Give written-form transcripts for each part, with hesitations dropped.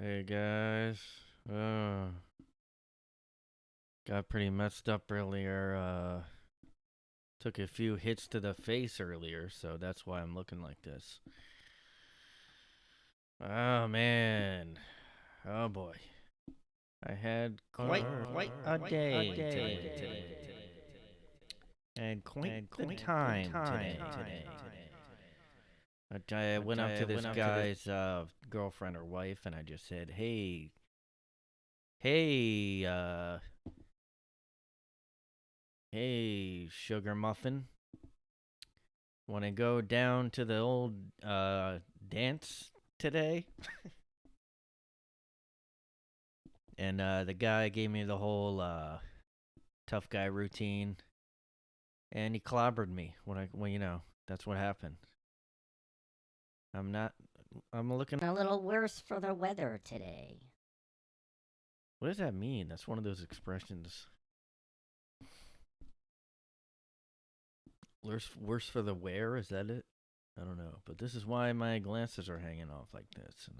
Hey guys. Got pretty messed up earlier. Took a few hits to the face earlier, so that's why I'm looking like this. Oh man. Oh boy. I had quite a day today. And quite the time today. I went up to this guy's girlfriend or wife and I just said, hey, hey, sugar muffin. Want to go down to the old dance today? And the guy gave me the whole tough guy routine, and he clobbered me. That's what happened. I'm not. I'm looking. A little worse for the weather today. What does that mean? That's one of those expressions. Worse for the wear? Is that it? I don't know. But this is why my glasses are hanging off like this, and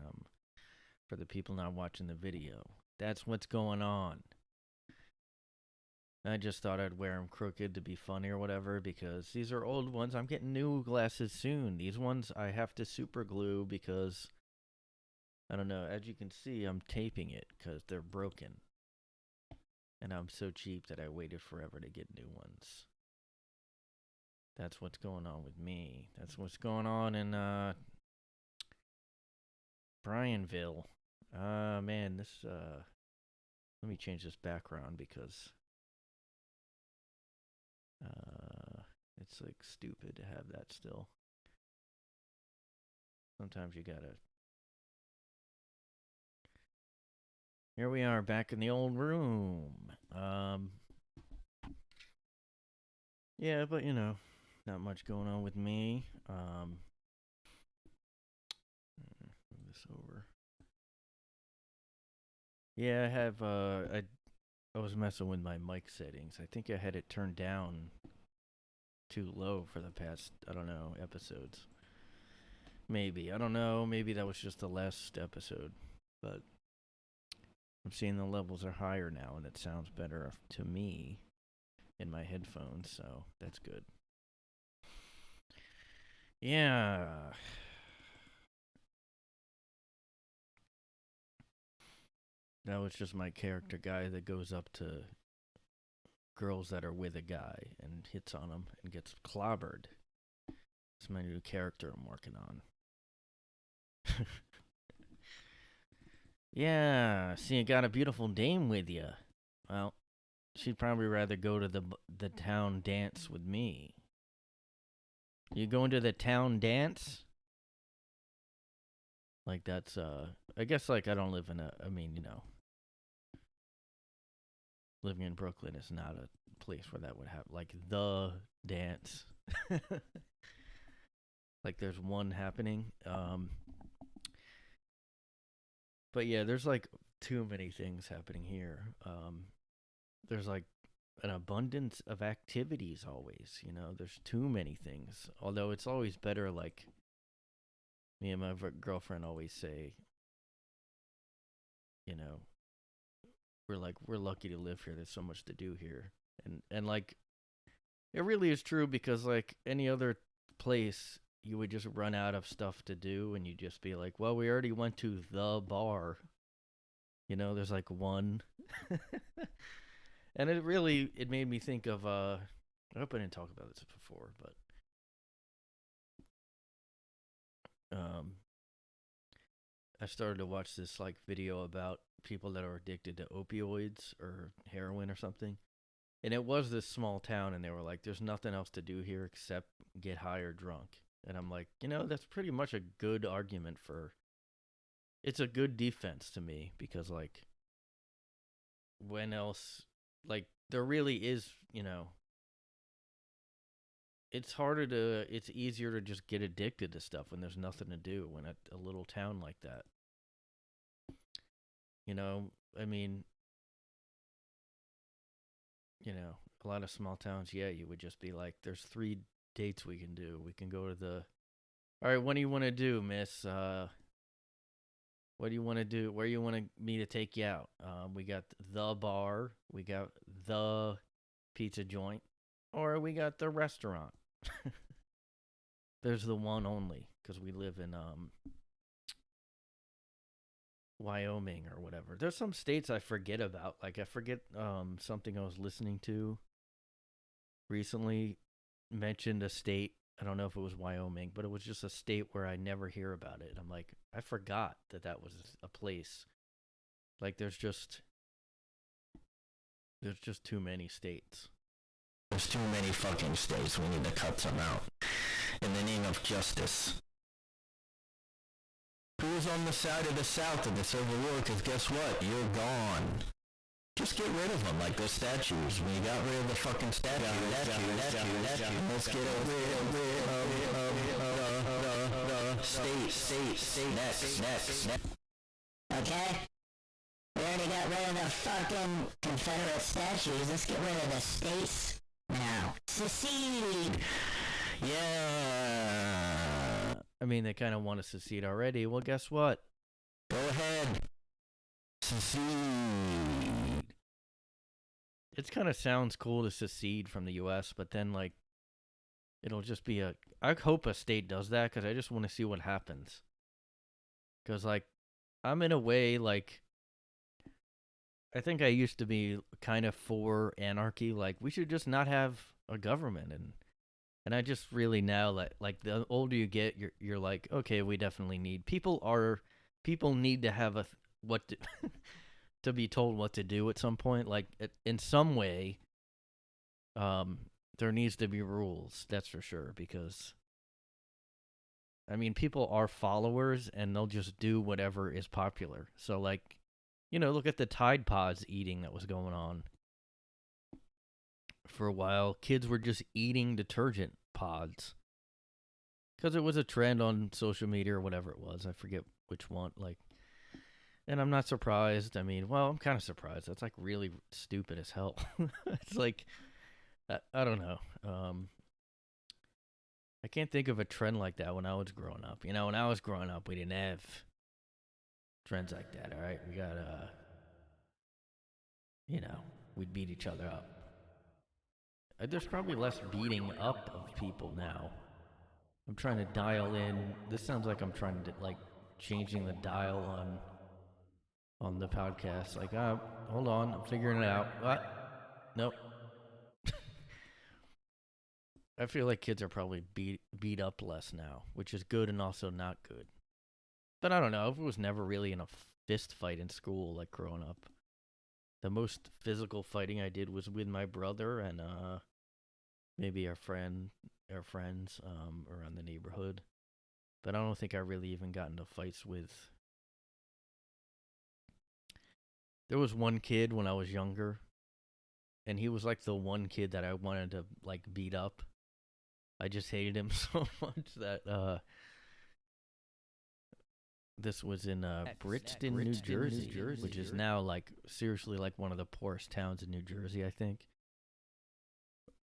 for the people not watching the video, that's what's going on. I just thought I'd wear them crooked to be funny or whatever because these are old ones. I'm getting new glasses soon. These ones I have to super glue because I don't know. As you can see, I'm taping it because they're broken. And I'm so cheap that I waited forever to get new ones. That's what's going on with me. That's what's going on in Bryanville. Man, this let me change this background because it's like stupid to have that still. Sometimes you gotta. Here we are back in the old room. Yeah, but not much going on with me. Move this over. Yeah, I was messing with my mic settings. I think I had it turned down too low for the past, I don't know, episodes. Maybe. I don't know. Maybe that was just the last episode. But I'm seeing the levels are higher now and it sounds better to me in my headphones, so that's good. Yeah. That was just my character guy that goes up to girls that are with a guy and hits on them and gets clobbered. It's my new character I'm working on. Yeah, see, you got a beautiful dame with you. Well, she'd probably rather go to the town dance with me. You going to the town dance? Like that's I guess like I don't live in a I mean, living in Brooklyn is not a place where that would happen. Like the dance. Like there's one happening. But yeah, there's like too many things happening here. There's like an abundance of activities always, there's too many things. Although it's always better, like me and my girlfriend always say, you know, we're lucky to live here. There's so much to do here. And like it really is true because like any other place you would just run out of stuff to do and you just be like, well, we already went to the bar. There's like one. And it made me think of I hope I didn't talk about this before, but um I started to watch this like video about people that are addicted to opioids or heroin or something. And it was this small town and they were like there's nothing else to do here except get high or drunk. And I'm like, that's pretty much a good argument for it's a good defense to me because like when else like there really is, it's easier to just get addicted to stuff when there's nothing to do when at a little town like that. You know, I mean, a lot of small towns, yeah, you would just be like, there's 3 dates we can do. We can go to the. All right, what do you want to do, miss? What do you want to do? Where you want me to take you out? We got the bar, we got the pizza joint, or we got the restaurant. There's the one only because we live in Wyoming or whatever. There's some states I forget about. Like I forget something I was listening to recently mentioned a state. I don't know if it was Wyoming, but it was just a state where I never hear about it. I'm like, I forgot that was a place. Like there's just too many states. There's too many fucking states. We need to cut some out. In the name of justice. Who's on the side of the South in the Civil War? Because guess what? You're gone. Just get rid of them like those statues. We got rid of the fucking statues. Let's get rid of the state. Next. Okay? We already got rid of the fucking Confederate statues. Let's get rid of the states now. Secede! Yeah. I mean, they kind of want to secede already. Well, guess what? Go ahead. Secede. It kind of sounds cool to secede from the U.S., but then, like, it'll just be I hope a state does that because I just want to see what happens. Because, like, I'm in a way, like, I think I used to be kind of for anarchy. Like, we should just not have a government. And I just really now, like the older you get, you're like, okay, we definitely need people need to have to be told what to do at some point. Like in some way, there needs to be rules. That's for sure. Because I mean, people are followers and they'll just do whatever is popular. So like, look at the Tide Pods eating that was going on. For a while, kids were just eating detergent pods because it was a trend on social media or whatever it was. I forget which one. Like, and I'm not surprised. I mean, well, I'm kind of surprised. That's like really stupid as hell. It's like, I don't know. I can't think of a trend like that when I was growing up. When I was growing up, we didn't have trends like that. All right, we got we'd beat each other up. There's probably less beating up of people now. I'm trying to dial in. This sounds like I'm trying to like changing the dial on the podcast. Like, hold on, I'm figuring it out. What? Nope. I feel like kids are probably beat up less now, which is good and also not good. But I don't know. If it was never really in a fist fight in school, like growing up, the most physical fighting I did was with my brother and maybe our friends around the neighborhood. But I don't think I really even got into fights with. There was one kid when I was younger, and he was like the one kid that I wanted to like beat up. I just hated him so much that this was in Bridgeton, New Jersey, which is now like seriously like one of the poorest towns in New Jersey, I think.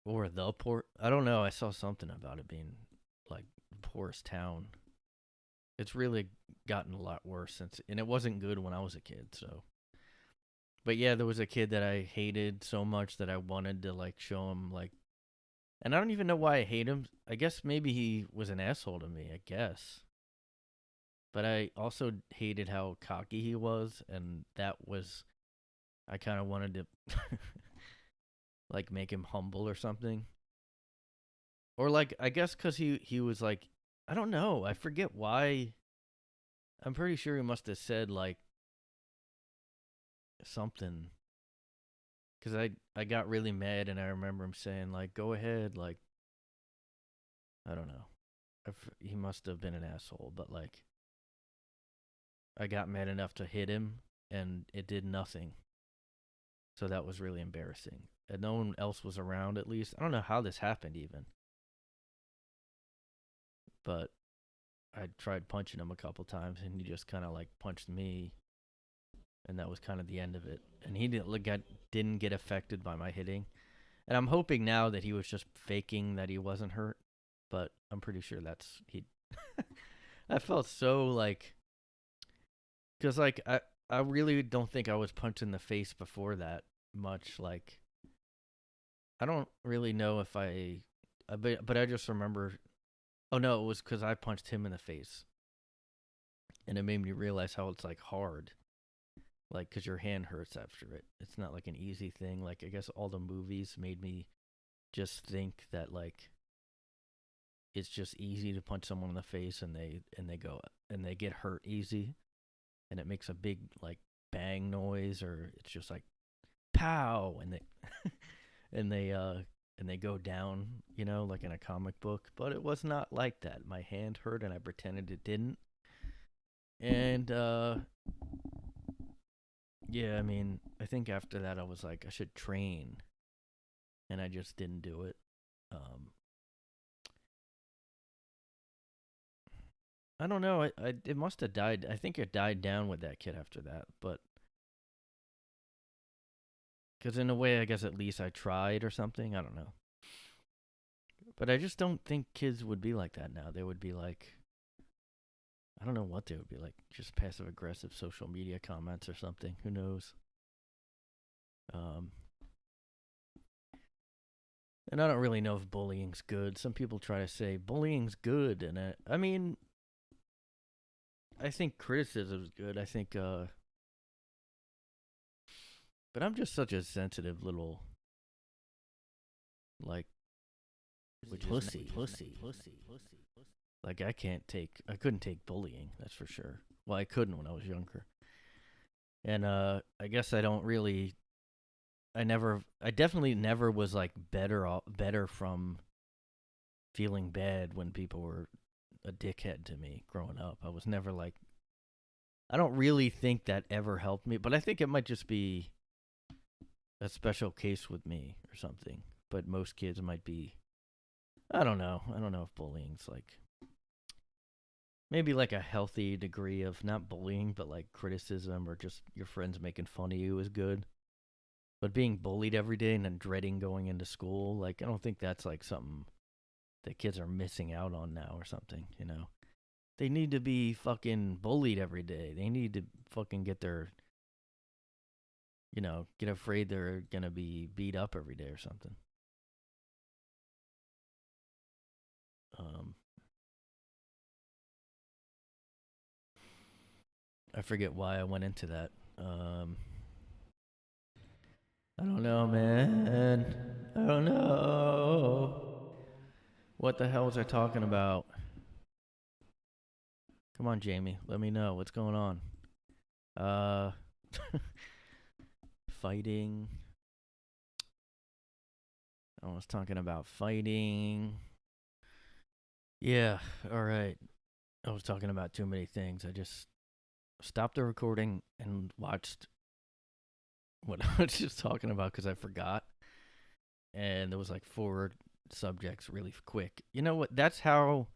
Or the poor. I don't know. I saw something about it being like poorest town. It's really gotten a lot worse and it wasn't good when I was a kid. So, but yeah, there was a kid that I hated so much that I wanted to like show him like, and I don't even know why I hate him. I guess maybe he was an asshole to me. I guess, but I also hated how cocky he was, and I kind of wanted to. Like make him humble or something, or like I guess because he was like, I don't know, I forget why. I'm pretty sure he must have said like something because I got really mad and I remember him saying like, go ahead, like I don't know, he must have been an asshole, but like I got mad enough to hit him and it did nothing, so that was really embarrassing. And no one else was around, at least. I don't know how this happened, even. But I tried punching him a couple times, and he just kind of, like, punched me. And that was kind of the end of it. And he didn't get affected by my hitting. And I'm hoping now that he was just faking that he wasn't hurt. But I'm pretty sure I felt so, like... Because, like, I really don't think I was punched in the face before that much. Like, I don't really know if but I just remember. Oh no, it was because I punched him in the face, and it made me realize how it's like hard, like because your hand hurts after it. It's not like an easy thing. Like I guess all the movies made me just think that like it's just easy to punch someone in the face, and they get hurt easy, and it makes a big like bang noise, or it's just like pow, and they and they and they go down, like in a comic book. But it was not like that. My hand hurt, and I pretended it didn't. And yeah, I mean, I think after that I was like, I should train, and I just didn't do it. I don't know. It must have died. I think it died down with that kid after that, but because in a way, I guess at least I tried or something. I don't know. But I just don't think kids would be like that now. They would be like, I don't know what they would be like, just passive aggressive social media comments or something. Who knows? And I don't really know if bullying's good. Some people try to say bullying's good, and I mean, I think criticism's good. I think, but I'm just such a sensitive little, like, pussy. Like I couldn't take bullying. That's for sure. Well, I couldn't when I was younger, and I guess I definitely never was like better from feeling bad when people were a dickhead to me growing up. I was never like, I don't really think that ever helped me, but I think it might just be a special case with me or something. But most kids might be, I don't know. I don't know if bullying's like, maybe like a healthy degree of not bullying, but like criticism or just your friends making fun of you is good. But being bullied every day and then dreading going into school, like, I don't think that's like something that kids are missing out on now or something, They need to be fucking bullied every day. They need to fucking get get afraid they're gonna be beat up every day or something. I forget why I went into that. I don't know, man. I don't know. What the hell was I talking about? Come on, Jamie. Let me know what's going on. Uh, fighting. I was talking about fighting. Yeah, all right. I was talking about too many things. I just stopped the recording and watched what I was just talking about because I forgot. And there was like 4 subjects really quick. You know what? That's how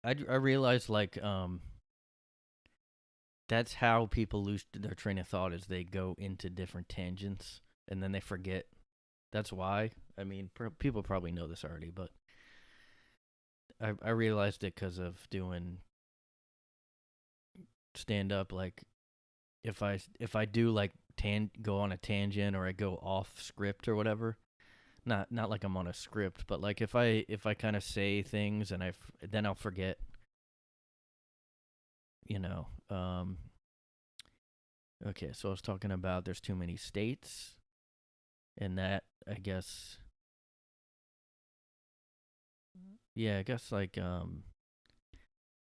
I realized, like, that's how people lose their train of thought, is they go into different tangents and then they forget. That's why. I mean, people probably know this already, but I realized it because of doing stand up. Like, if I do like go on a tangent, or I go off script or whatever, not like I'm on a script, but like if I kind of say things and then I'll forget. Okay, so I was talking about there's too many states, and that, I guess, yeah, I guess like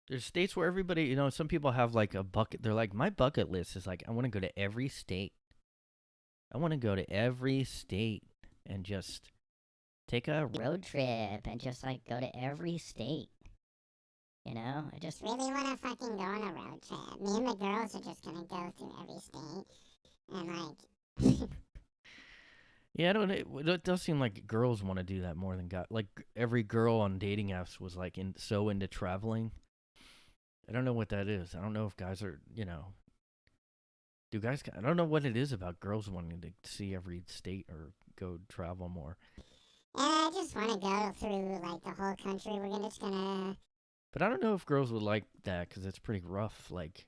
there's states where everybody, some people have like a bucket. They're like, my bucket list is like, I want to go to every state. I want to go to every state and just take a road trip and just like go to every state. I just really want to fucking go on a road trip. Me and the girls are just gonna go through every state and like. Yeah, I don't. It does seem like girls want to do that more than guys. Like every girl on dating apps was like so into traveling. I don't know what that is. I don't know if guys are, do guys? I don't know what it is about girls wanting to see every state or go travel more. And I just want to go through like the whole country. We're just gonna But I don't know if girls would like that because it's pretty rough. Like,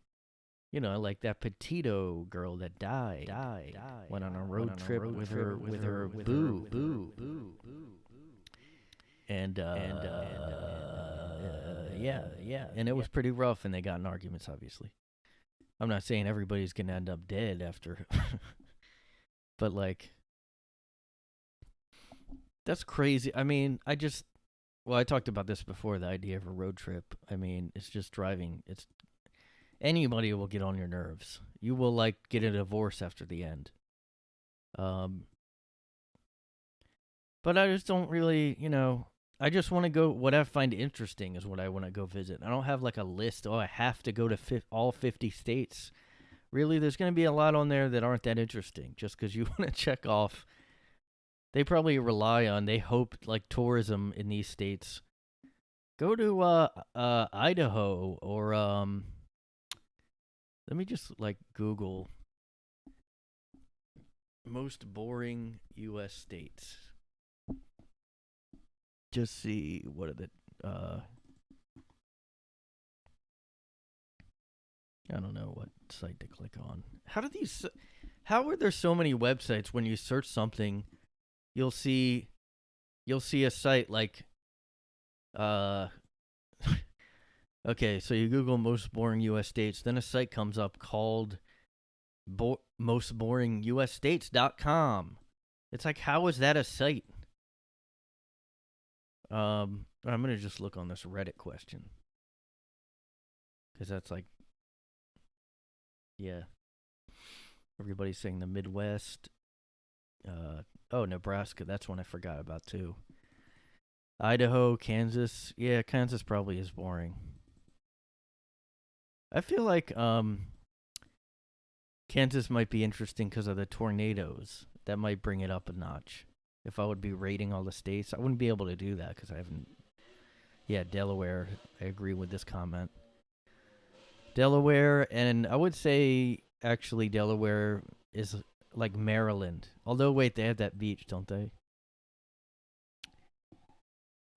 you know, like that Petito girl that died. Went on a road trip with her boo. And yeah. And it was pretty rough, and they got in arguments, obviously. I'm not saying everybody's gonna end up dead after, but like, that's crazy. I mean, I talked about this before, the idea of a road trip. I mean, it's just driving. Anybody will get on your nerves. You will, like, get a divorce after the end. But I just don't really, you know, I just want to go, what I find interesting is what I want to go visit. I don't have, like, a list, I have to go to all 50 states. Really, there's going to be a lot on there that aren't that interesting, just because you want to check off. They probably they hope, like, tourism in these states. Go to Idaho or let me just, like, Google most boring U.S. states. Just see what are the I don't know what site to click on. How are there so many websites when you search something? You'll see a site like okay, so you Google most boring U.S. states, then a site comes up called mostboringustates.com. It's like, how is that a site? I'm gonna just look on this Reddit question, because that's like, yeah, everybody's saying the Midwest. Nebraska, that's one I forgot about too. Idaho, Kansas. Yeah, Kansas probably is boring. I feel like Kansas might be interesting because of the tornadoes. That might bring it up a notch. If I would be rating all the states, I wouldn't be able to do that because I haven't. Yeah, Delaware. I agree with this comment. Delaware, and I would say actually Delaware is like Maryland. Although, wait, they have that beach, don't they?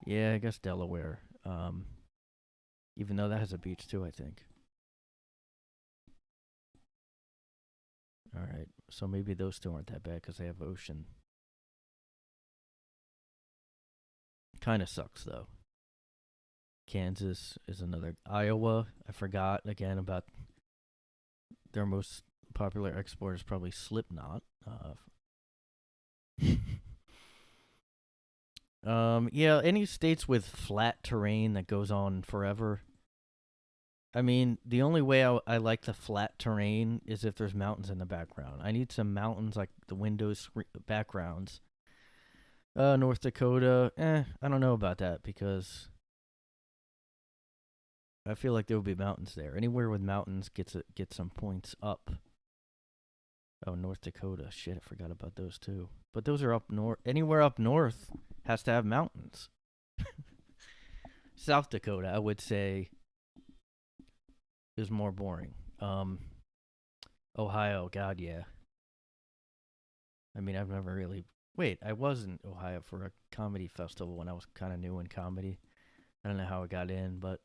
Yeah, I guess Delaware. Even though that has a beach too, I think. All right, so maybe those two aren't that bad because they have ocean. Kind of sucks though. Kansas is another. Iowa, I forgot again about their most popular export is probably Slipknot. Yeah, any states with flat terrain that goes on forever. I mean, the only way I like the flat terrain is if there's mountains in the background. I need some mountains, like the windows backgrounds. North Dakota, I don't know about that because I feel like there will be mountains there. Anywhere with mountains gets some points up. Oh, North Dakota. Shit, I forgot about those too. But those are up north. Anywhere up north has to have mountains. South Dakota, I would say, is more boring. Ohio, God, yeah. I mean, I've never really. Wait, I was in Ohio for a comedy festival when I was kind of new in comedy. I don't know how I got in, but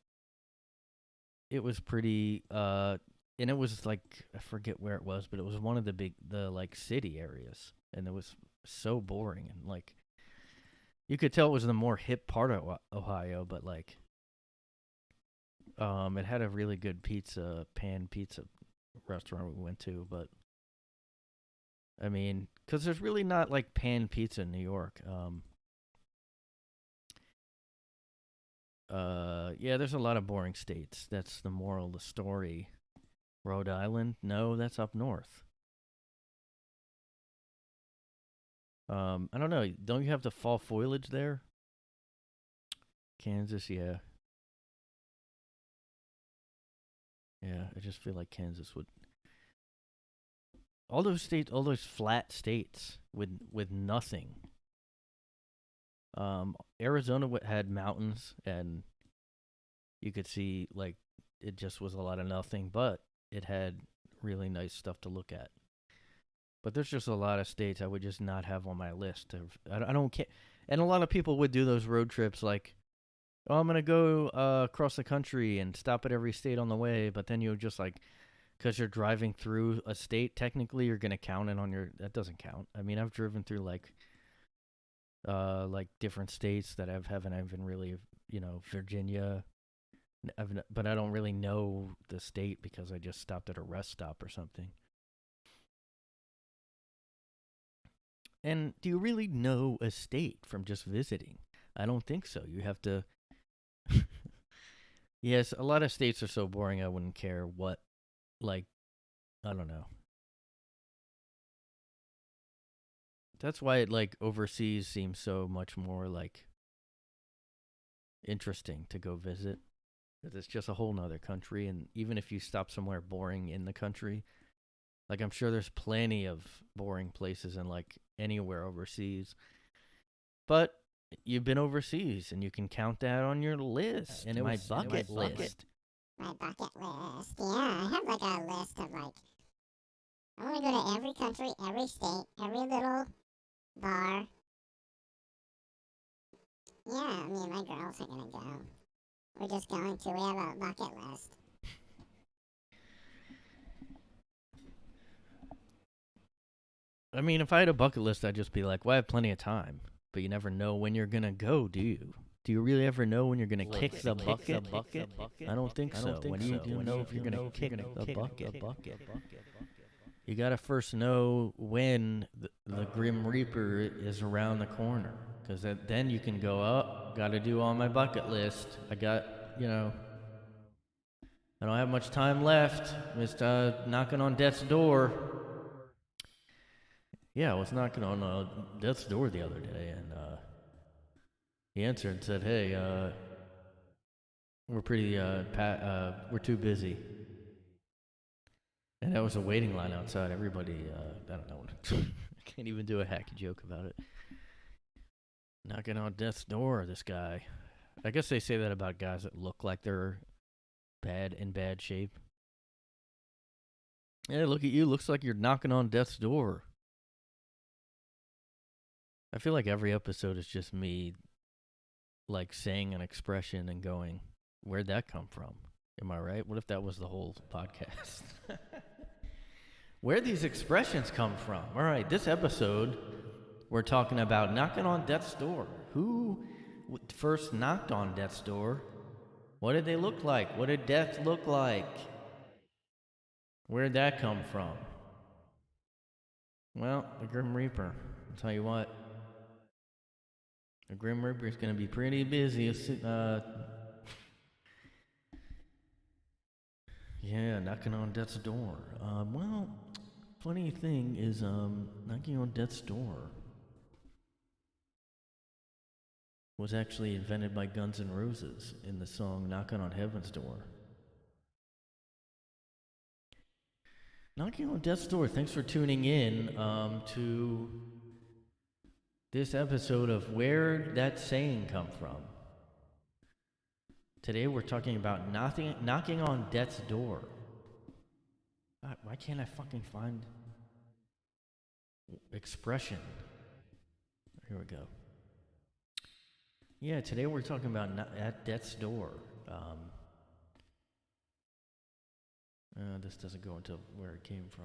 it was pretty. And it was like, I forget where it was, but it was one of the like city areas, and it was so boring, and like you could tell it was the more hip part of Ohio, but like it had a really good pan pizza restaurant we went to, but I mean, because there's really not like pan pizza in New York. Yeah, there's a lot of boring states. That's the moral of the story. Rhode Island? No, that's up north. I don't know. Don't you have the fall foliage there? Kansas, yeah. Yeah, I just feel like Kansas would. All those states, all those flat states with nothing. Arizona had mountains, and you could see like it just was a lot of nothing, but it had really nice stuff to look at. But there's just a lot of states I would just not have on my list. I don't care. And a lot of people would do those road trips like oh, I'm gonna go across the country and stop at every state on the way, but then you'll just like, because you're driving through a state, technically you're gonna count it on your. That doesn't count. I mean, I've driven through like different states that haven't even really, Virginia. But I don't really know the state because I just stopped at a rest stop or something. And do you really know a state from just visiting? I don't think so. You have to. Yes, a lot of states are so boring I wouldn't care what, like, I don't know. That's why like overseas seems so much more like interesting to go visit. Because it's just a whole nother country, and even if you stop somewhere boring in the country, like I'm sure there's plenty of boring places in like anywhere overseas. But you've been overseas, and you can count that on your list. And my bucket list. My bucket list. Yeah, I have like a list of like, I want to go to every country, every state, every little bar. Yeah, me and my girls are gonna go. We're just going to. We have a bucket list. I mean, if I had a bucket list, I'd just be like, well, I have plenty of time. But you never know when you're going to go, do you? Do you really ever know when you're going to kick the bucket? I don't think so. When do you know if you're going to kick the bucket? You got to first know when the Grim Reaper is around the corner. Because then you can go, got to do on my bucket list. I got, I don't have much time left. Just knocking on death's door. Yeah, I was knocking on death's door the other day, and he answered and said, "Hey, we're pretty, we're too busy." And there was a waiting line outside. Everybody, I don't know, I can't even do a hacky joke about it. Knocking on death's door, this guy. I guess they say that about guys that look like they're in bad shape. Hey, look at you. Looks like you're knocking on death's door. I feel like every episode is just me, like, saying an expression and going, where'd that come from? Am I right? What if that was the whole podcast? Where'd these expressions come from? All right, this episode, we're talking about knocking on death's door. Who first knocked on death's door? What did they look like? What did death look like? Where'd that come from? Well, the Grim Reaper. I'll tell you what. The Grim Reaper is going to be pretty busy. Yeah, knocking on death's door. Well, funny thing is, knocking on death's door was actually invented by Guns N' Roses in the song Knocking on Heaven's Door. Knocking on Death's Door, thanks for tuning in to this episode of Where That Saying Come From. Today we're talking about knocking on death's door. God, why can't I fucking find expression? Here we go. Yeah, today we're talking about at death's door. This doesn't go into where it came from.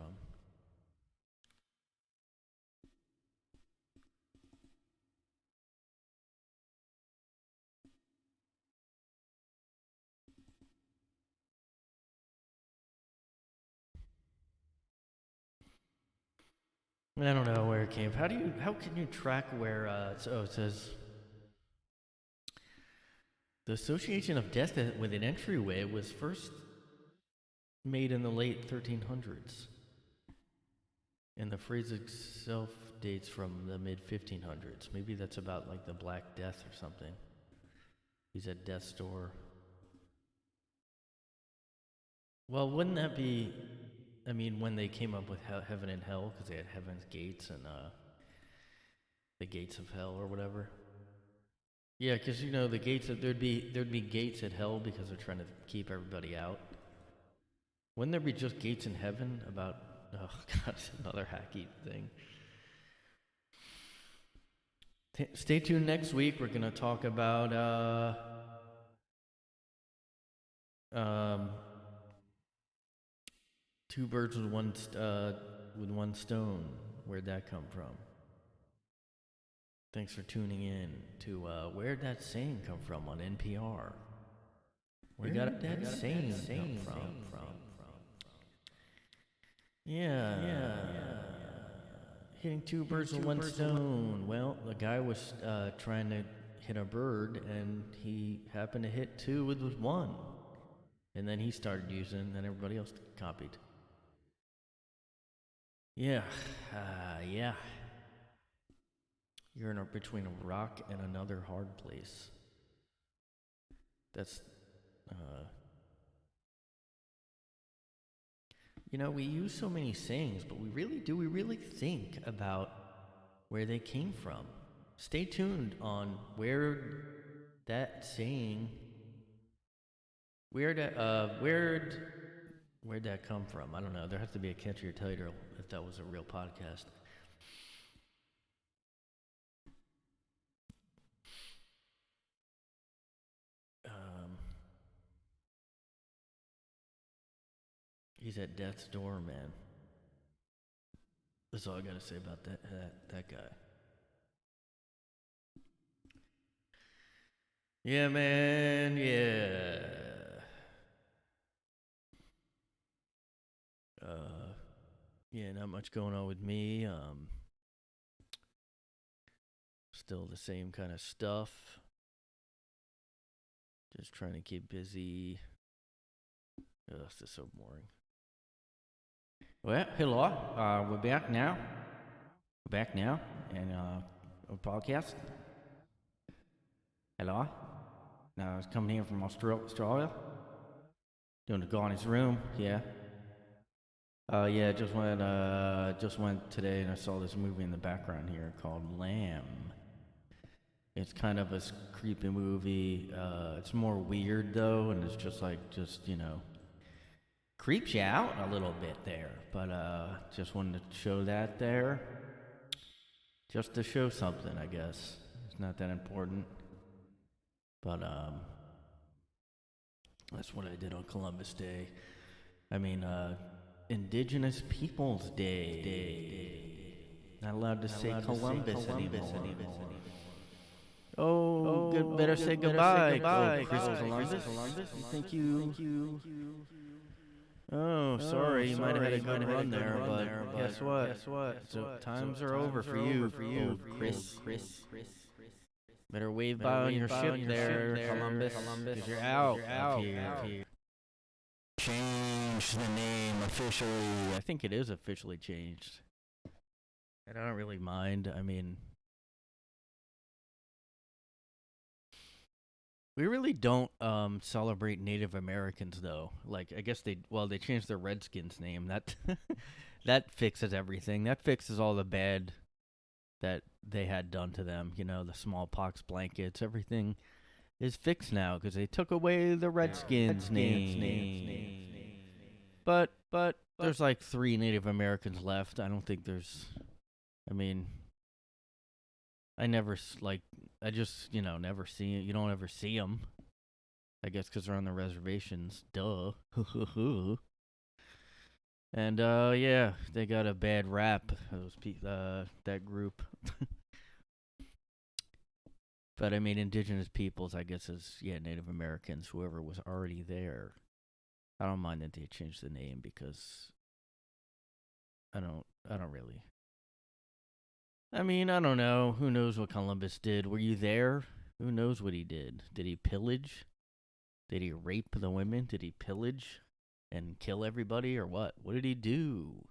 I don't know where it came from. How can you track where, it says, the association of death with an entryway was first made in the late 1300s. And the phrase itself dates from the mid 1500s. Maybe that's about like the Black Death or something. He's at death's door. Well, wouldn't that be, I mean, when they came up with heaven and hell, because they had heaven's gates and the gates of hell or whatever. Yeah, because the gates there'd be gates at hell because they're trying to keep everybody out. Wouldn't there be just gates in heaven? Oh god, another hacky thing. Stay tuned next week. We're gonna talk about Um, two birds with with one stone. Where'd that come from? Thanks for tuning in to Where'd That Saying Come From on NPR. Where got that saying come from? Yeah. Hitting two birds with one stone. Well, the guy was trying to hit a bird, and he happened to hit two with one. And then he started using, and then everybody else copied. Yeah. Yeah. You're between a rock and another hard place. That's, we use so many sayings, but we really think about where they came from. Stay tuned on that saying, where'd that come from? I don't know. There has to be a catchier title if that was a real podcast. He's at death's door, man. That's all I gotta say about that guy. Yeah, man. Yeah. Yeah, not much going on with me. Still the same kind of stuff. Just trying to keep busy. Ugh, this is so boring. Well, hello. We're back now. And a podcast. Hello. Now I was coming here from Australia. Doing the guy in his room. Yeah. Yeah. Just went today, and I saw this movie in the background here called Lamb. It's kind of a creepy movie. It's more weird though, and it's just creeps you out a little bit there. But just wanted to show that there, just to show something, I guess. It's not that important, but that's what I did on Columbus Day. I mean, Indigenous Peoples Day. Not allowed to say Columbus anymore. Oh, better say goodbye. Chris Columbus. Thank you. Oh, sorry, you might have had a good run there, but guess what? So times are over for you, Chris. Better wave by on your ship there, Columbus, because you're out here. Change the name officially. I think it is officially changed. I don't really mind. I mean, we really don't celebrate Native Americans though. Like I guess they changed their redskins name. That that fixes everything. That fixes all the bad that they had done to them, the smallpox blankets, everything is fixed now because they took away the redskins name. But there's like 3 Native Americans left. I don't think there's I mean I never never see it. You don't ever see them. I guess because they're on the reservations. Duh. And yeah, they got a bad rap. That group. But I mean, indigenous peoples, I guess, is Native Americans, whoever was already there. I don't mind that they changed the name because I don't really. I mean, I don't know. Who knows what Columbus did? Were you there? Who knows what he did? Did he pillage? Did he rape the women? Did he pillage and kill everybody or what? What did he do?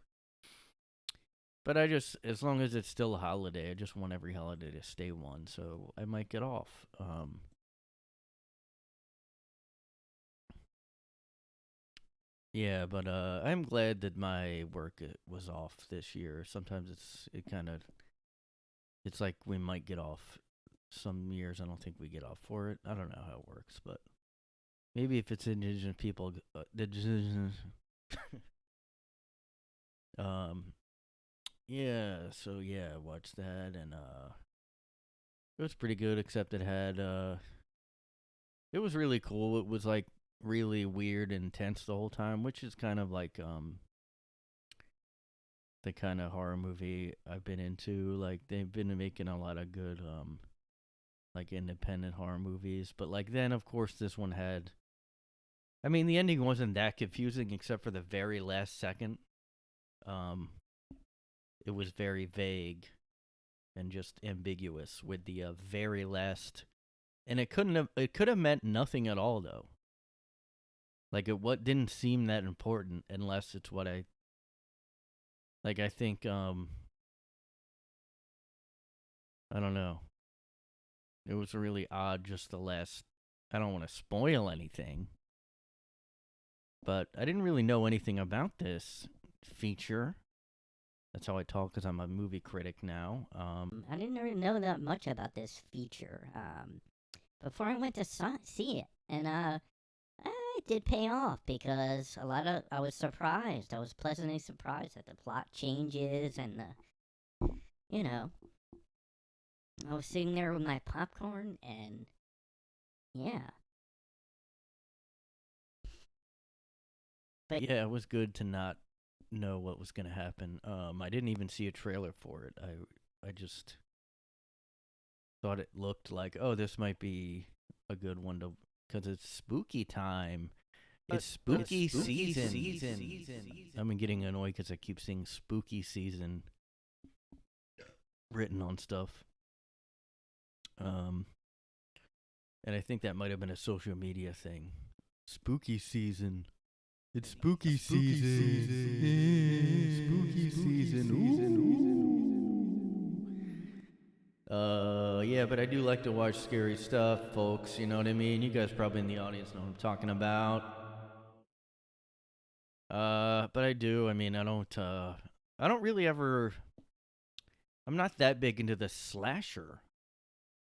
But as long as it's still a holiday, I just want every holiday to stay one, so I might get off. Yeah, but I'm glad that my work was off this year. Sometimes it's like we might get off. Some years I don't think we get off for it. I don't know how it works, but maybe if it's indigenous people, yeah. So yeah, I watched that, and it was pretty good. Except it was really cool. It was like really weird and intense the whole time, which is kind of like the kind of horror movie I've been into. Like they've been making a lot of good like independent horror movies, but like then of course this one had. I mean, the ending wasn't that confusing except for the very last second. Um, it was very vague and just ambiguous with the very last, and it couldn't have. It could have meant nothing at all though. Like it what didn't seem that important unless it's what I. Like I think I don't know. It was really odd just the last. I don't want to spoil anything. But I didn't really know anything about this feature. That's how I talk because I'm a movie critic now. I didn't really know that much about this feature before I went to see it, and it did pay off because I was surprised. I was pleasantly surprised at the plot changes and you know, I was sitting there with my popcorn and yeah. But yeah, it was good to not know what was going to happen. I didn't even see a trailer for it. I just thought it looked like, oh, this might be a good one to, because it's spooky time. It's spooky season. I'm getting annoyed because I keep seeing spooky season written on stuff. And I think that might have been a social media thing. Spooky season. It's spooky season. Spooky season. Yeah, but I do like to watch scary stuff, folks. You know what I mean? You guys probably in the audience know what I'm talking about. But I do. I mean, I don't really ever. I'm not that big into the slasher.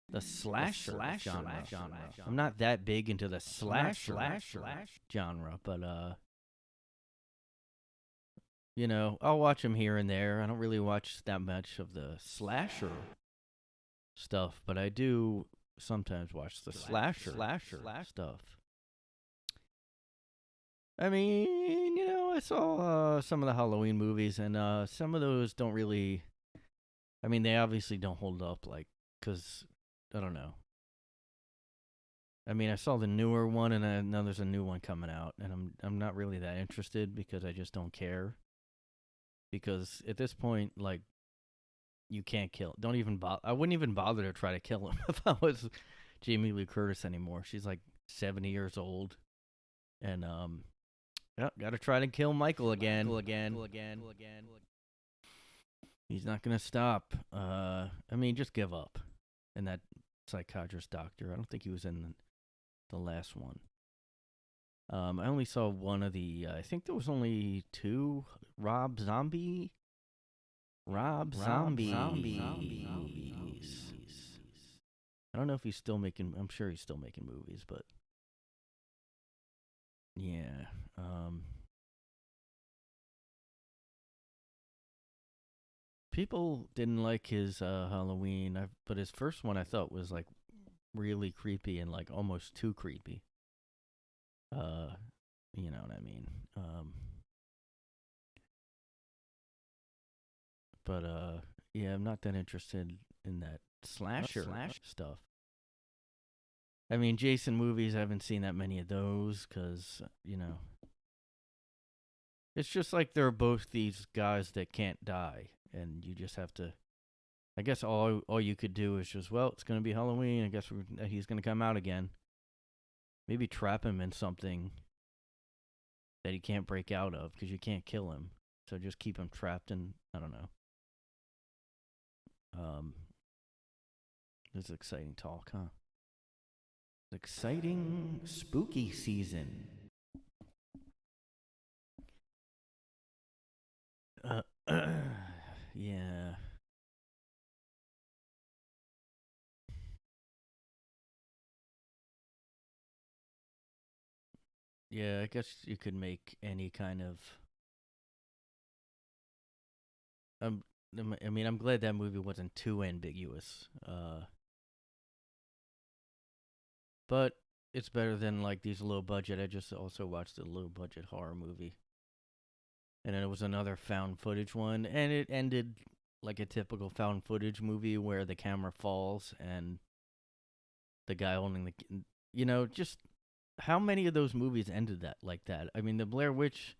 The slasher genre. I'm not that big into the slasher genre, but you know, I'll watch them here and there. I don't really watch that much of the slasher stuff, but I do sometimes watch the slasher stuff. I mean, you know, I saw some of the Halloween movies, and some of those don't really. I mean, they obviously don't hold up, like, because I don't know. I mean, I saw the newer one, and I know there's a new one coming out, and I'm not really that interested because I just don't care. Because at this point, like, you can't kill. Don't even bother. I wouldn't even bother to try to kill him if I was Jamie Lee Curtis anymore. She's like 70 years old, and yeah, gotta try to kill Michael again. He's not gonna stop. I mean, just give up. And that psychiatrist doctor, I don't think he was in the last one. I only saw one of the. I think there was only two. Rob Zombie. I don't know if he's still making. I'm sure he's still making movies, but yeah. People didn't like his Halloween, but his first one I thought was like really creepy and like almost too creepy. You know what I mean. But yeah, I'm not that interested in that slasher stuff. I mean, Jason movies, I haven't seen that many of those because, you know, it's just like they're both these guys that can't die, and you just have to. I guess all you could do is just, well, it's going to be Halloween. I guess he's going to come out again. Maybe trap him in something that he can't break out of because you can't kill him. So just keep him trapped in, I don't know. This is exciting talk, huh? Exciting spooky season. Yeah. Yeah, I guess you could make any kind of. I mean, I'm glad that movie wasn't too ambiguous. But it's better than like these low budget. I just also watched a low budget horror movie, and then it was another found footage one, and it ended like a typical found footage movie where the camera falls and the guy holding the, just how many of those movies ended that like that? I mean, the Blair Witch,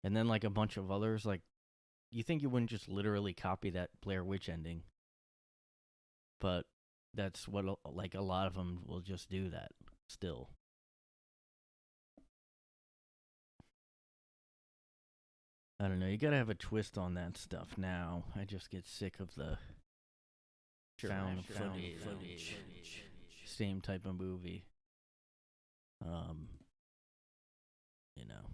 and then like a bunch of others. Like, you think you wouldn't just literally copy that Blair Witch ending, but that's what like a lot of them will just do that still. I don't know. You gotta have a twist on that stuff now. I just get sick of the found footage, same type of movie. You know,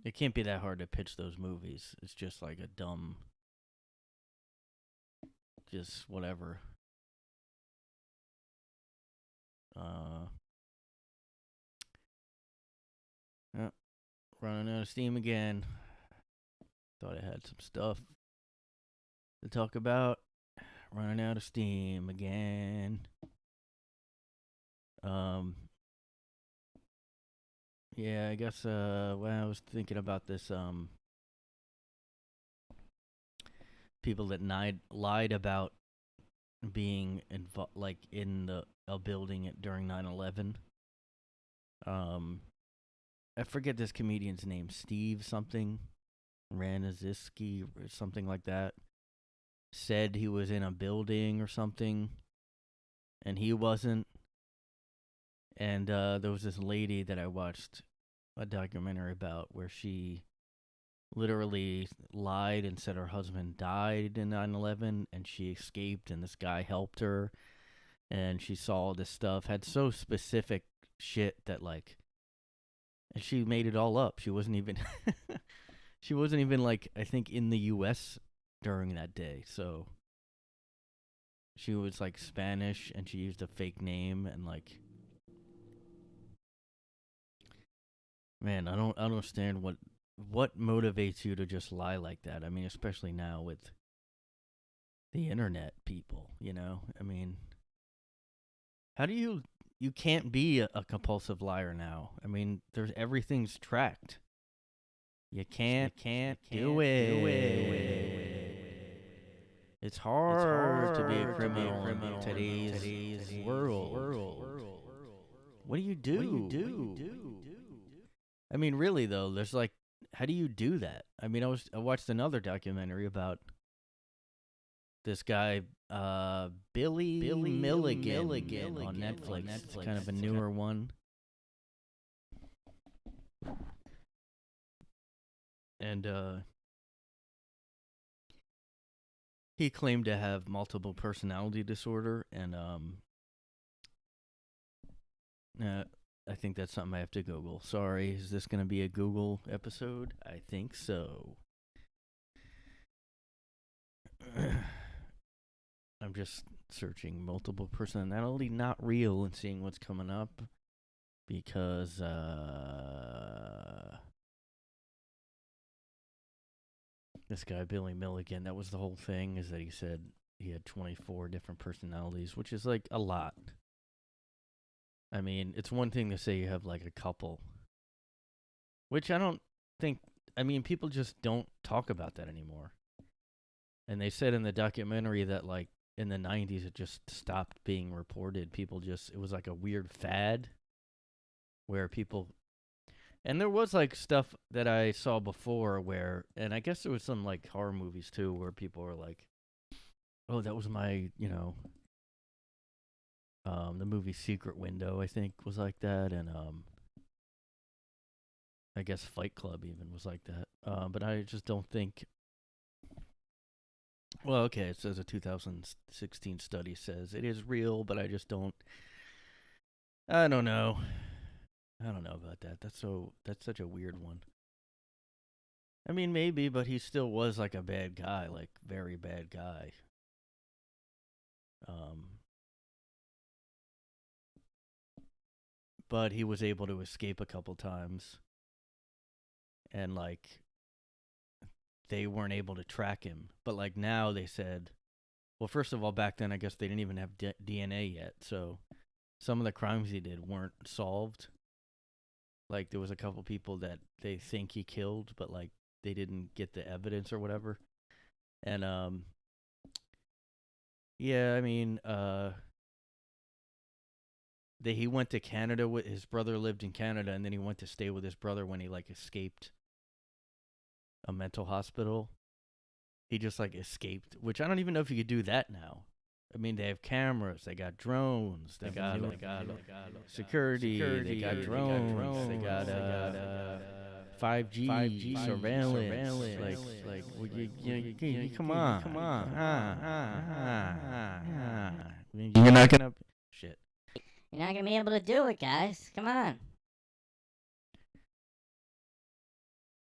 it can't be that hard to pitch those movies. It's just like a dumb, just whatever. Running out of steam again. Thought I had some stuff to talk about. Running out of steam again. Yeah, I guess when I was thinking about this, people that lied about being like in a building during 9/11. I forget this comedian's name, Steve something, Ranaziski or something like that. Said he was in a building or something, and he wasn't. And there was this lady that I watched a documentary about where she literally lied and said her husband died in 9/11, and she escaped, and this guy helped her, and she saw all this stuff, had so specific shit that like, and she made it all up. She wasn't even like, I think, in the US during that day. So she was like Spanish, and she used a fake name, and like, man, I don't understand what motivates you to just lie like that. I mean, especially now with the internet, people, I mean, how do you can't be a compulsive liar now. I mean, everything's tracked. You can't do it. It's hard to be a criminal in today's world. What do you do? I mean, really though, there's like, how do you do that? I mean, I watched another documentary about this guy, Billy Milligan on Netflix. It's kind of a newer one. And he claimed to have multiple personality disorder, and I think that's something I have to Google. Sorry, is this going to be a Google episode? I think so. I'm just searching multiple personality not real and seeing what's coming up, because this guy Billy Milligan, that was the whole thing, is that he said he had 24 different personalities, which is like a lot. I mean, it's one thing to say you have like a couple, which I don't think, I mean, people just don't talk about that anymore. And they said in the documentary that like in the 90s it just stopped being reported. People just, it was like a weird fad where people, and there was like stuff that I saw before where, and I guess there was some like horror movies too where people were like, oh, that was my, the movie Secret Window, I think, was like that, and I guess Fight Club even was like that. But I just don't think. Well, okay, it says a 2016 study says it is real, but I just don't. I don't know. I don't know about that. That's such a weird one. I mean, maybe, but he still was like a bad guy, like very bad guy. But he was able to escape a couple times, and like they weren't able to track him. But like now they said, well, first of all, back then I guess they didn't even have DNA yet, so some of the crimes he did weren't solved. Like there was a couple people that they think he killed, but like they didn't get the evidence or whatever. And yeah, I mean, he went to Canada with his brother lived in Canada, and then he went to stay with his brother when he like escaped a mental hospital. He just like escaped, which I don't even know if you could do that now. I mean, they have cameras, they got drones, they got security, they got drones, they got 5G surveillance. Like, you come on. You're not gonna shit. You're not gonna be able to do it, guys. Come on.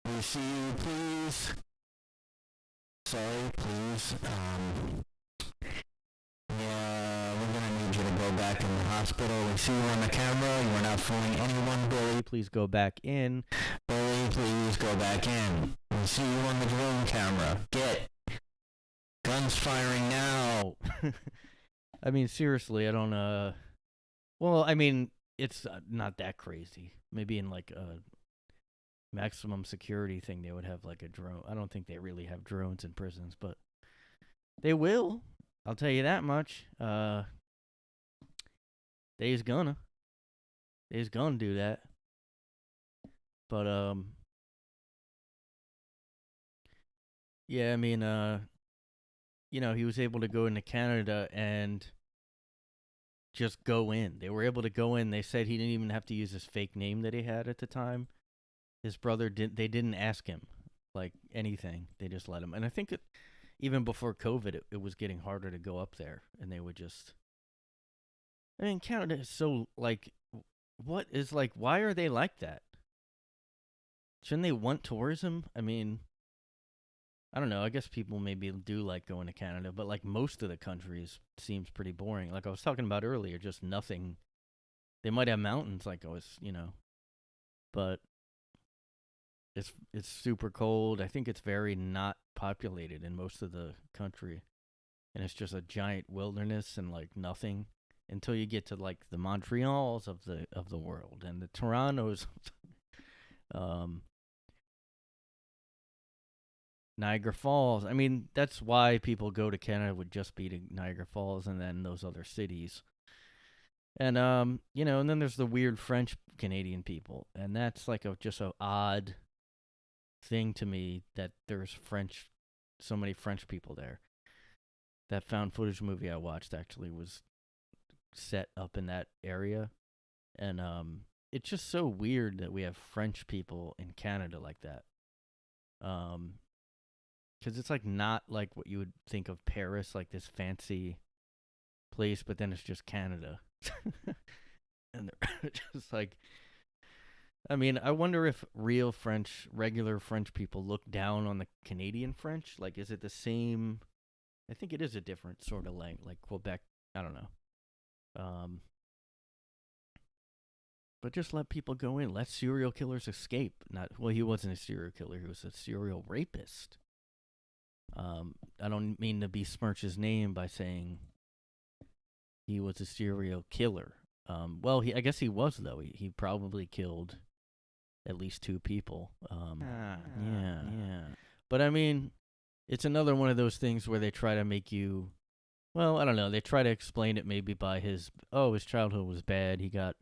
We see you, please. Sorry, please. Yeah, we're gonna need you to go back in the hospital. We see you on the camera. You are not fooling anyone, Billy. Please go back in. Billy, please go back in. We see you on the drone camera. Get. Guns firing now. I mean, seriously, I don't, well, I mean, it's not that crazy. Maybe in like a maximum security thing, they would have like a drone. I don't think they really have drones in prisons, but they will. I'll tell you that much. They's gonna do that. But yeah, I mean, he was able to go into Canada and just go in. They were able to go in. They said he didn't even have to use his fake name that he had at the time. His brother they didn't ask him like anything. They just let him. And I think even before COVID, it was getting harder to go up there, and they would just. I mean, Canada is so like, what is like? Why are they like that? Shouldn't they want tourism? I mean, I don't know. I guess people maybe do like going to Canada, but like most of the countries seems pretty boring. Like I was talking about earlier, just nothing. They might have mountains, like I was, but it's super cold. I think it's very not populated in most of the country, and it's just a giant wilderness and like nothing until you get to like the Montreals of the world and the Torontos. Niagara Falls. I mean, that's why people go to Canada, would just be to Niagara Falls and then those other cities. And and then there's the weird French Canadian people, and that's like just a odd thing to me that there's so many French people there. That found footage movie I watched actually was set up in that area, and it's just so weird that we have French people in Canada like that. Because it's like not like what you would think of Paris, like this fancy place, but then it's just Canada. And they're just like, I mean, I wonder if regular French people look down on the Canadian French. Like, is it the same? I think it is a different sort of language, like Quebec. I don't know. But just let people go in. Let serial killers escape. Well, he wasn't a serial killer. He was a serial rapist. I don't mean to besmirch his name by saying he was a serial killer. Well, I guess he was, though. He probably killed at least 2 people. Yeah. But I mean, it's another one of those things where they try to make you, well, I don't know. They try to explain it maybe by his childhood was bad. He got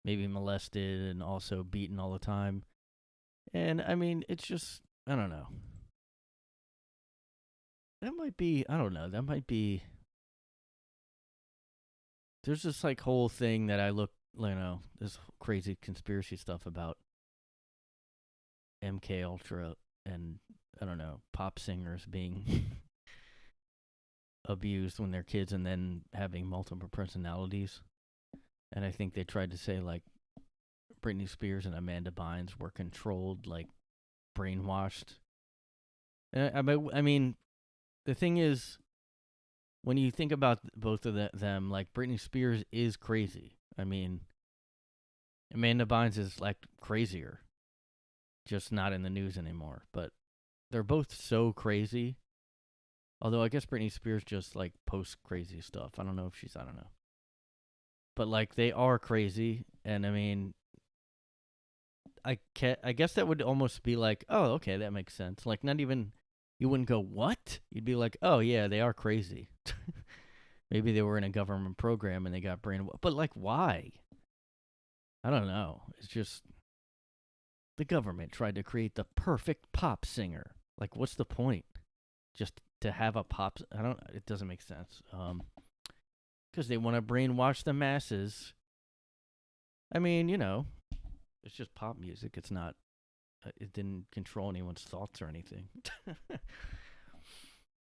maybe molested and also beaten all the time. And I mean, it's just, I don't know. That might be, I don't know. That might be, there's this like whole thing that I look, this crazy conspiracy stuff about MK Ultra and, I don't know, pop singers being abused when they're kids and then having multiple personalities. And I think they tried to say like Britney Spears and Amanda Bynes were controlled, like brainwashed. I mean, the thing is, when you think about both of them, like Britney Spears is crazy. I mean, Amanda Bynes is like crazier, just not in the news anymore. But they're both so crazy. Although I guess Britney Spears just like posts crazy stuff. I don't know. but like they are crazy, and I mean, I guess that would almost be like, oh, okay, that makes sense. Like, not even, you wouldn't go, what? You'd be like, oh yeah, they are crazy. Maybe they were in a government program and they got brainwashed, but like, why? I don't know. It's just the government tried to create the perfect pop singer. Like, what's the point? Just to have a pop? I don't. It doesn't make sense. Because they want to brainwash the masses. I mean, you know, it's just pop music. It's not. It didn't control anyone's thoughts or anything.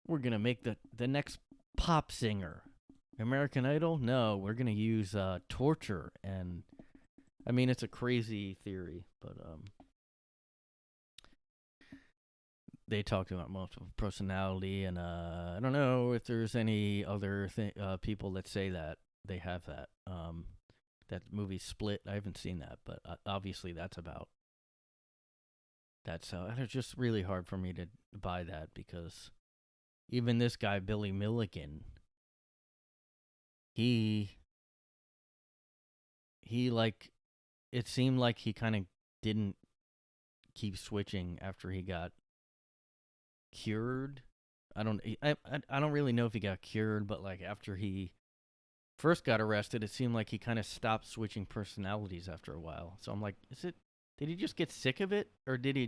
We're gonna make the next pop singer. American Idol? No, we're gonna use torture, and I mean, it's a crazy theory, but they talked about multiple personality, and I don't know if there's any other people that say that they have that. That movie Split, I haven't seen that, but obviously that's it's just really hard for me to buy that, because even this guy Billy Milligan, he like, it seemed like he kind of didn't keep switching after he got cured. I don't really know if he got cured, but like after he first got arrested, it seemed like he kind of stopped switching personalities after a while. So I'm like, did he just get sick of it, or did he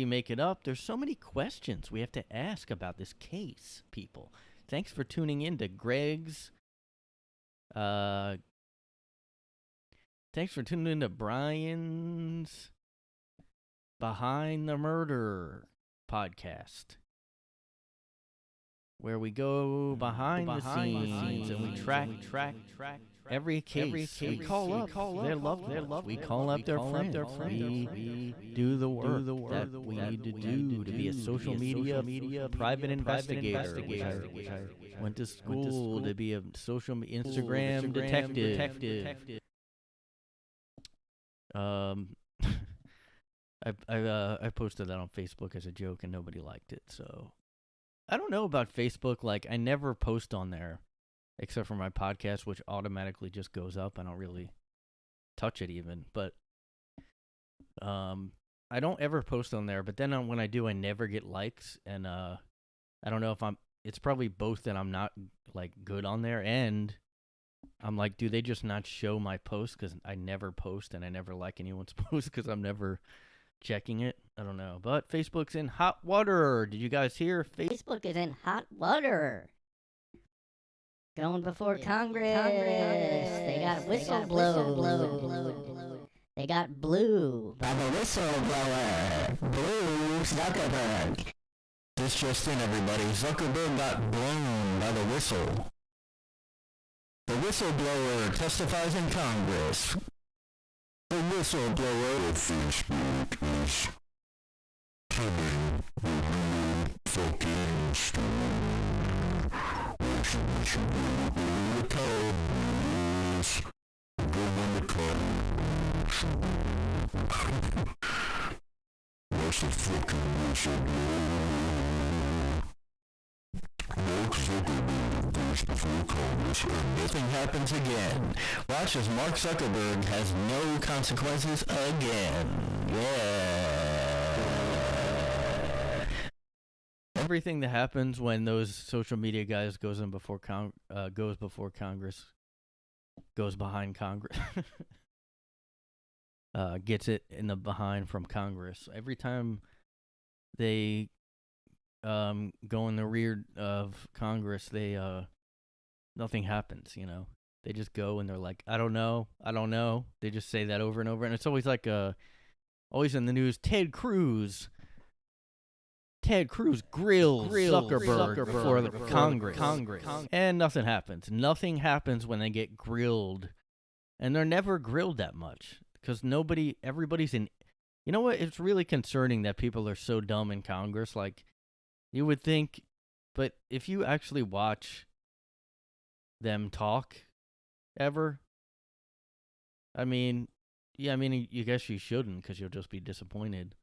make it up? There's so many questions we have to ask about this case, people. Thanks for tuning in to Greg's thanks for tuning in to Brian's Behind the Murder podcast, where we go behind the scenes and we track every case. We call up their loved ones. We call up their friends. We do the work that we need to do to be a social media private investigator, which I went to school to be a social Instagram detective. I posted that on Facebook as a joke and nobody liked it. So I don't know about Facebook. Like, I never post on there except for my podcast, which automatically just goes up. I don't really touch it even. But I don't ever post on there. But then when I do, I never get likes. And I don't know if it's probably both that I'm not like good on there, and I'm like, do they just not show my post because I never post and I never like anyone's post because I'm never checking it? I don't know. But Facebook's in hot water. Did you guys hear? Facebook is in hot water. Going before Congress. They got whistleblower. They got blue by the whistleblower. Blue Zuckerberg. This just in, everybody. Zuckerberg got blown by the whistle. The whistleblower testifies in Congress. The whistleblower of Facebook is telling the real fucking story. Watching what you do, the Cowboys. Go on the Cowboys. What's the fucking whistleblower? Mark Zuckerberg goes before Congress and nothing happens again. Watch as Mark Zuckerberg has no consequences again. Yeah. Everything that happens when those social media guys goes before Congress, goes behind Congress, gets it in the behind from Congress. Every time they go in the rear of Congress, they nothing happens, you know. They just go and they're like, I don't know. They just say that over and over, and it's always like always in the news. Ted Cruz grills Zuckerberg before the Congress, and nothing happens. Nothing happens when they get grilled, and they're never grilled that much because everybody's in. You know what? It's really concerning that people are so dumb in Congress. Like, you would think, but if you actually watch them talk ever, I mean, you guess you shouldn't, because you'll just be disappointed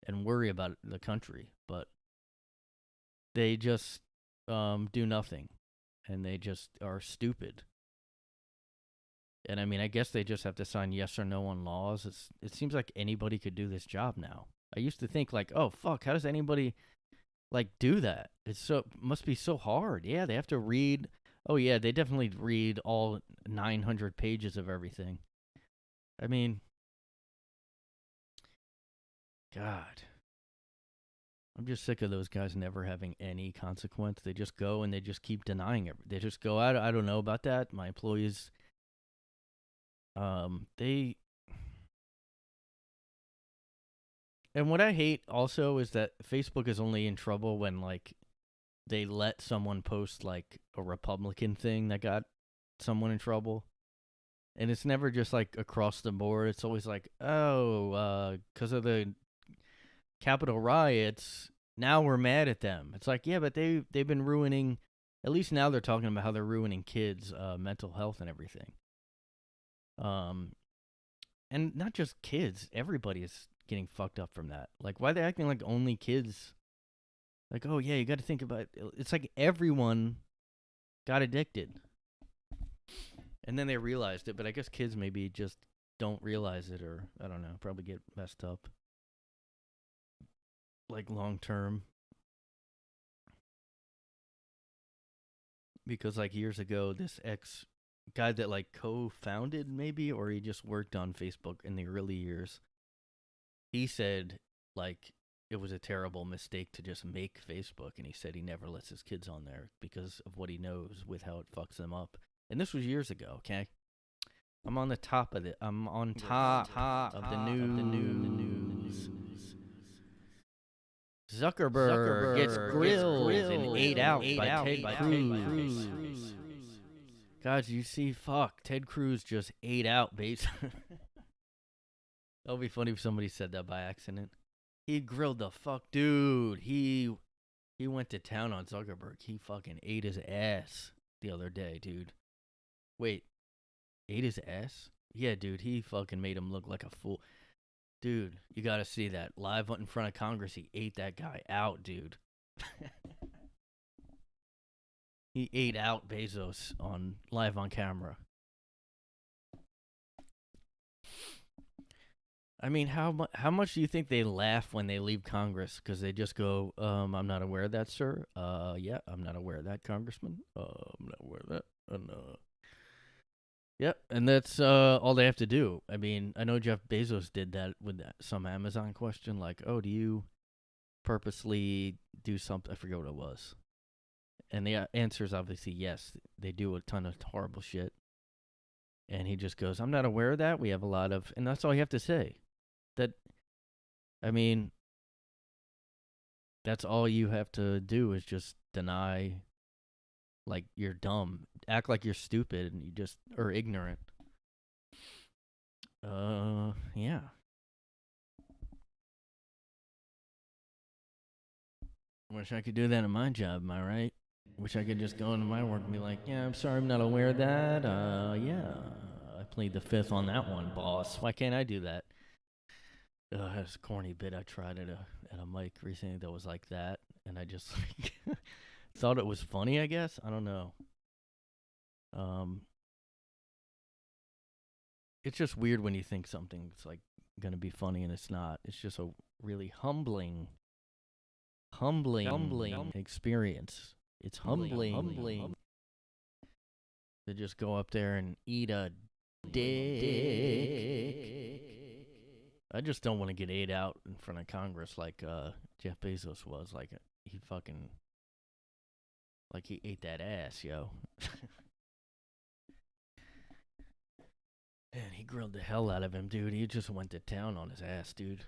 and worry about the country. But they just do nothing, and they just are stupid. And I mean, I guess they just have to sign yes or no on laws. It seems like anybody could do this job now. I used to think like, oh fuck, how does anybody like do that? Must be so hard. Yeah, they have to read. Oh yeah, they definitely read all 900 pages of everything. I mean, God, I'm just sick of those guys never having any consequence. They just go and they just keep denying it. They just go, I don't know about that. My employees, they. And what I hate also is that Facebook is only in trouble when like they let someone post like a Republican thing that got someone in trouble. And it's never just like across the board. It's always like, oh, because of the Capitol riots, now we're mad at them. It's like, yeah, but they've been ruining. At least now they're talking about how they're ruining kids' mental health and everything. And not just kids. Everybody is getting fucked up from that. Like, why are they acting like only kids? Like, oh yeah, you got to think about it. It's like everyone got addicted. And then they realized it, but I guess kids maybe just don't realize it, or I don't know, probably get messed up. Like long term. Because like years ago, this ex guy that like co-founded maybe, or he just worked on Facebook in the early years, he said like it was a terrible mistake to just make Facebook, and he said he never lets his kids on there because of what he knows with how it fucks them up. And this was years ago, okay? I'm on the top of it. I'm on top of the news. Zuckerberg gets grilled and ate out by Ted Cruz. God, you see, fuck, Ted Cruz just ate out, base. That would be funny if somebody said that by accident. He grilled the fuck, dude. He went to town on Zuckerberg. He fucking ate his ass the other day, dude. Wait, ate his ass? Yeah, dude, he fucking made him look like a fool. Dude, you gotta see that. Live in front of Congress, he ate that guy out, dude. He ate out Bezos on live on camera. I mean, how much do you think they laugh when they leave Congress? Because they just go, I'm not aware of that, sir. Yeah, I'm not aware of that, Congressman. I'm not aware of that. No. Yep, and that's all they have to do. I mean, I know Jeff Bezos did that with some Amazon question, like, oh, do you purposely do something? I forget what it was. And the answer is obviously yes. They do a ton of horrible shit. And he just goes, I'm not aware of that. We have a lot of, and that's all you have to say. That, I mean, that's all you have to do is just deny, like, you're dumb. Act like you're stupid and you just, or ignorant. Yeah. Wish I could do that in my job, am I right? Wish I could just go into my work and be like, yeah, I'm sorry, I'm not aware of that. Yeah, I plead the fifth on that one, boss. Why can't I do that? That's a corny bit I tried at a mic recently that was like that, and I just like thought it was funny, I guess. I don't know. It's just weird when you think something's like gonna be funny and it's not. It's just a really humbling experience. It's humbling to just go up there and eat a dick. I just don't want to get ate out in front of Congress like Jeff Bezos was. Like he fucking, like he ate that ass, yo. And he grilled the hell out of him, dude. He just went to town on his ass, dude.